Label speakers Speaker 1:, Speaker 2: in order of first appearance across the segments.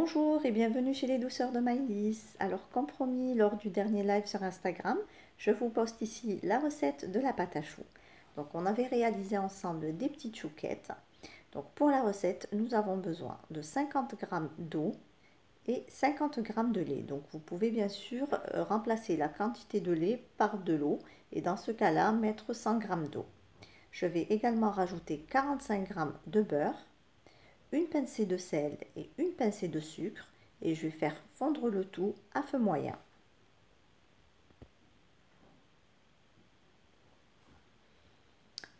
Speaker 1: Bonjour et bienvenue chez les douceurs de Maïlis. Alors comme promis lors du dernier live sur Instagram, je vous poste ici la recette de la pâte à choux. Donc on avait réalisé ensemble des petites chouquettes. Donc pour la recette, nous avons besoin de 50 g d'eau et 50 g de lait. Donc vous pouvez bien sûr remplacer la quantité de lait par de l'eau et dans ce cas-là mettre 100 g d'eau. Je vais également rajouter 45 g de beurre, une pincée de sel et une pincée de sucre et je vais faire fondre le tout à feu moyen.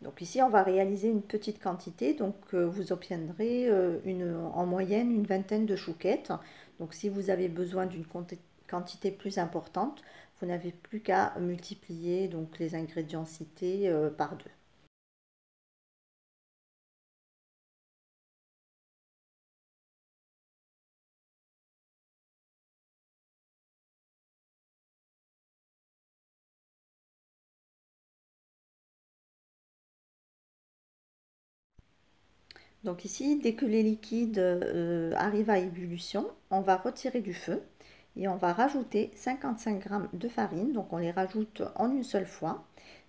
Speaker 1: Donc ici on va réaliser une petite quantité, donc vous obtiendrez en moyenne une vingtaine de chouquettes. Donc si vous avez besoin d'une quantité plus importante, vous n'avez plus qu'à multiplier donc les ingrédients cités par deux. Donc ici, dès que les liquides arrivent à ébullition, on va retirer du feu et on va rajouter 55 g de farine. Donc on les rajoute en une seule fois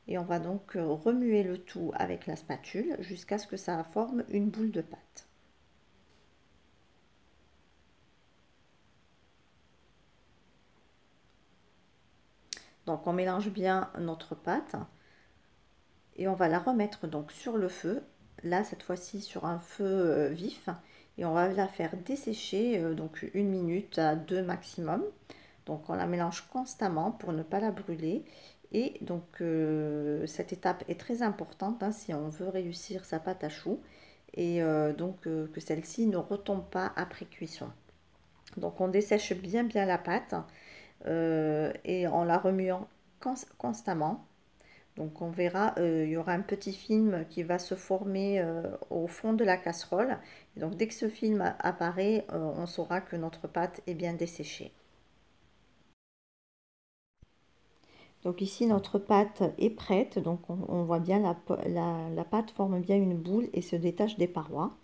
Speaker 1: et on va donc remuer le tout avec la spatule jusqu'à ce que ça forme une boule de pâte. Donc on mélange bien notre pâte et on va la remettre donc sur le feu, là cette fois-ci sur un feu vif, et on va la faire dessécher donc 1 minute à 2 maximum. Donc on la mélange constamment pour ne pas la brûler, et donc cette étape est très importante hein, si on veut réussir sa pâte à choux, et que celle-ci ne retombe pas après cuisson. Donc on dessèche bien la pâte et en la remuant constamment. Donc on verra, il y aura un petit film qui va se former au fond de la casserole. Et donc dès que ce film apparaît, on saura que notre pâte est bien desséchée. Donc ici notre pâte est prête, donc on voit bien la pâte forme bien une boule et se détache des parois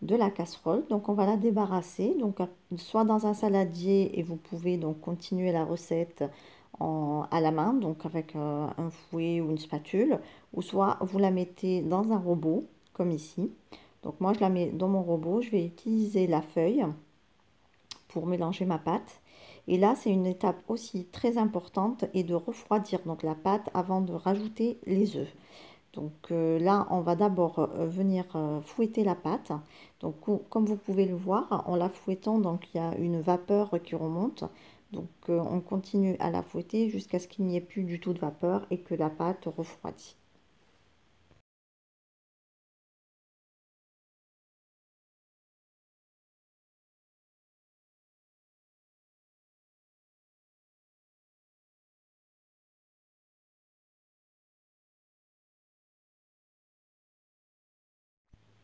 Speaker 1: de la casserole. Donc on va la débarrasser, donc soit dans un saladier, et vous pouvez donc continuer la recette à la main, donc avec un fouet ou une spatule, ou soit vous la mettez dans un robot comme ici. Donc moi je la mets dans mon robot, je vais utiliser la feuille pour mélanger ma pâte. Et là c'est une étape aussi très importante, et de refroidir donc la pâte avant de rajouter les œufs. Donc là, on va d'abord venir fouetter la pâte. Donc comme vous pouvez le voir, en la fouettant, donc il y a une vapeur qui remonte. Donc on continue à la fouetter jusqu'à ce qu'il n'y ait plus du tout de vapeur et que la pâte refroidit.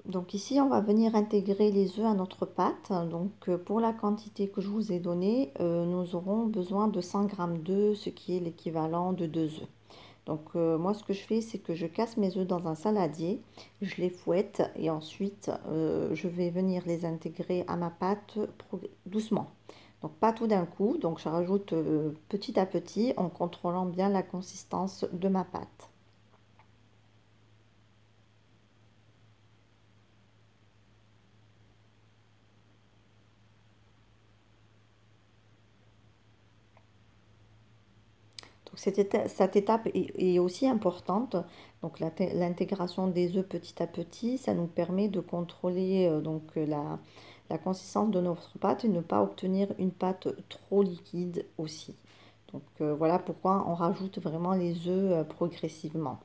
Speaker 1: Donc ici, on va venir intégrer les œufs à notre pâte. Donc pour la quantité que je vous ai donnée, nous aurons besoin de 100 g d'œufs, ce qui est l'équivalent de 2 œufs. Donc moi ce que je fais, c'est que je casse mes œufs dans un saladier, je les fouette et ensuite je vais venir les intégrer à ma pâte doucement. Donc pas tout d'un coup, donc je rajoute petit à petit en contrôlant bien la consistance de ma pâte. Donc cette étape est aussi importante. Donc l'intégration des œufs petit à petit, ça nous permet de contrôler la consistance de notre pâte et ne pas obtenir une pâte trop liquide aussi. Donc voilà pourquoi on rajoute vraiment les œufs progressivement.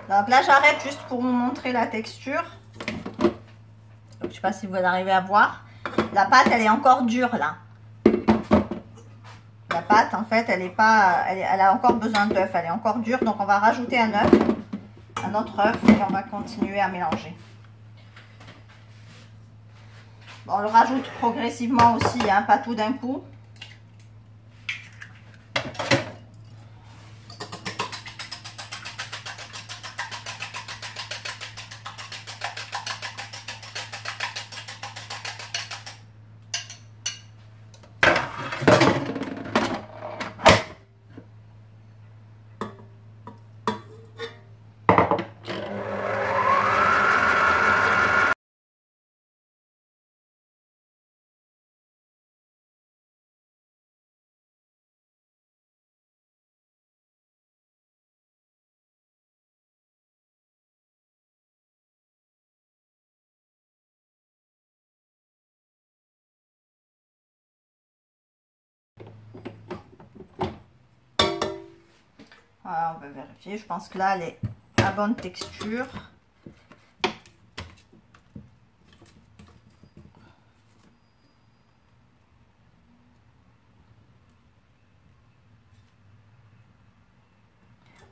Speaker 1: Donc là j'arrête juste pour vous montrer la texture. Donc, je ne sais pas si vous arrivez à voir. La pâte, elle est encore dure là. La pâte, en fait, elle a encore besoin d'œuf. Elle est encore dure, donc on va rajouter un œuf, un autre œuf, et on va continuer à mélanger. Bon, on le rajoute progressivement aussi, hein, pas tout d'un coup. Voilà, on va vérifier. Je pense que là, elle est à bonne texture.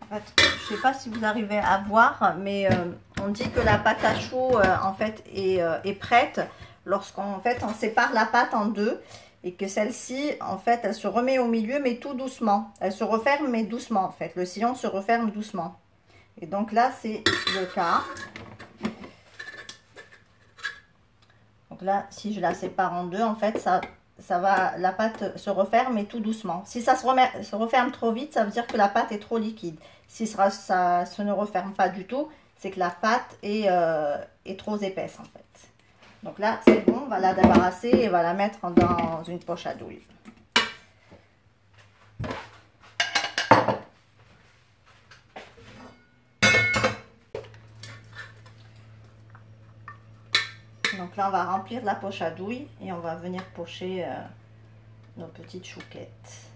Speaker 1: En fait, je ne sais pas si vous arrivez à voir, mais on dit que la pâte à choux en fait est prête lorsqu'on on sépare la pâte en deux et que celle-ci en fait elle se remet au milieu mais tout doucement. Elle se referme mais doucement en fait. Le sillon se referme doucement. Et donc là c'est le cas. Donc là si je la sépare en deux en fait ça va, la pâte se referme mais tout doucement. Si ça se referme trop vite, ça veut dire que la pâte est trop liquide. Si ça se ne referme pas du tout, c'est que la pâte est trop épaisse en fait. Donc là, c'est bon, on va la débarrasser et on va la mettre dans une poche à douille. Donc là, on va remplir la poche à douille et on va venir pocher nos petites chouquettes.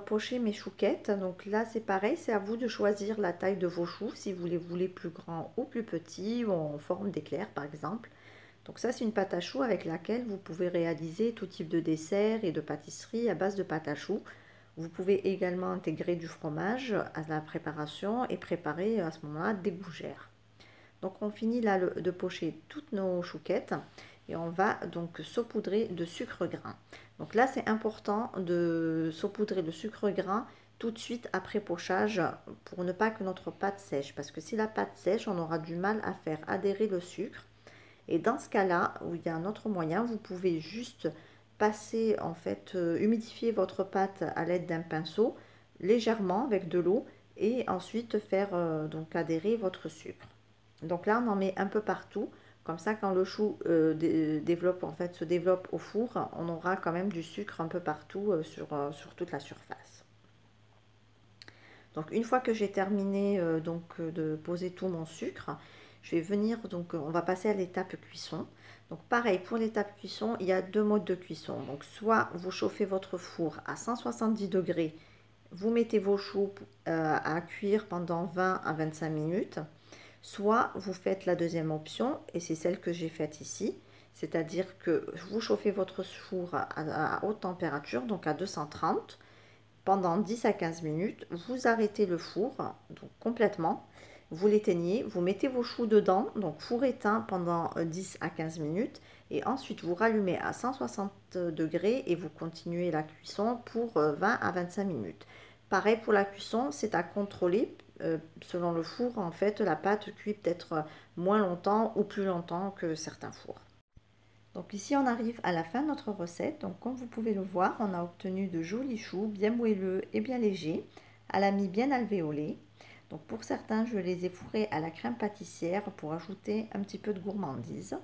Speaker 1: Pocher mes chouquettes, donc là c'est pareil, c'est à vous de choisir la taille de vos choux, si vous les voulez plus grands ou plus petits ou en forme d'éclair par exemple. Donc ça c'est une pâte à choux avec laquelle vous pouvez réaliser tout type de dessert et de pâtisserie à base de pâte à choux. Vous pouvez également intégrer du fromage à la préparation et préparer à ce moment-là des gougères. Donc on finit là de pocher toutes nos chouquettes et on va donc saupoudrer de sucre grain. Donc là c'est important de saupoudrer le sucre grain tout de suite après pochage pour ne pas que notre pâte sèche, parce que si la pâte sèche on aura du mal à faire adhérer le sucre. Et dans ce cas-là, où il y a un autre moyen, vous pouvez juste passer en fait humidifier votre pâte à l'aide d'un pinceau légèrement avec de l'eau et ensuite faire donc adhérer votre sucre. Donc là on en met un peu partout, comme ça quand le chou se développe au four, on aura quand même du sucre un peu partout sur toute la surface. Donc une fois que j'ai terminé de poser tout mon sucre, je vais venir, donc on va passer à l'étape cuisson. Donc pareil, pour l'étape cuisson, il y a deux modes de cuisson. Donc soit vous chauffez votre four à 170 degrés, vous mettez vos choux à cuire pendant 20 à 25 minutes. Soit vous faites la deuxième option, et c'est celle que j'ai faite ici, c'est-à-dire que vous chauffez votre four à haute température, donc à 230, pendant 10 à 15 minutes, vous arrêtez le four donc complètement, vous l'éteignez, vous mettez vos choux dedans, donc four éteint pendant 10 à 15 minutes, et ensuite vous rallumez à 160 degrés et vous continuez la cuisson pour 20 à 25 minutes. Pareil pour la cuisson, c'est à contrôler. Selon le four, en fait, la pâte cuit peut-être moins longtemps ou plus longtemps que certains fours. Donc ici, on arrive à la fin de notre recette. Donc comme vous pouvez le voir, on a obtenu de jolis choux bien moelleux et bien légers, à la mie bien alvéolée. Donc pour certains, je les ai fourrés à la crème pâtissière pour ajouter un petit peu de gourmandise.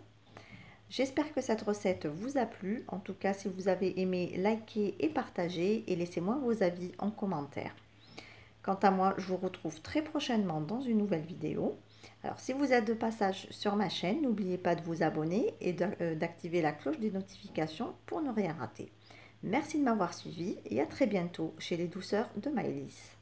Speaker 1: J'espère que cette recette vous a plu. En tout cas, si vous avez aimé, likez et partagez et laissez-moi vos avis en commentaire. Quant à moi, je vous retrouve très prochainement dans une nouvelle vidéo. Alors, si vous êtes de passage sur ma chaîne, n'oubliez pas de vous abonner et d'activer la cloche des notifications pour ne rien rater. Merci de m'avoir suivi et à très bientôt chez les douceurs de Maëlys.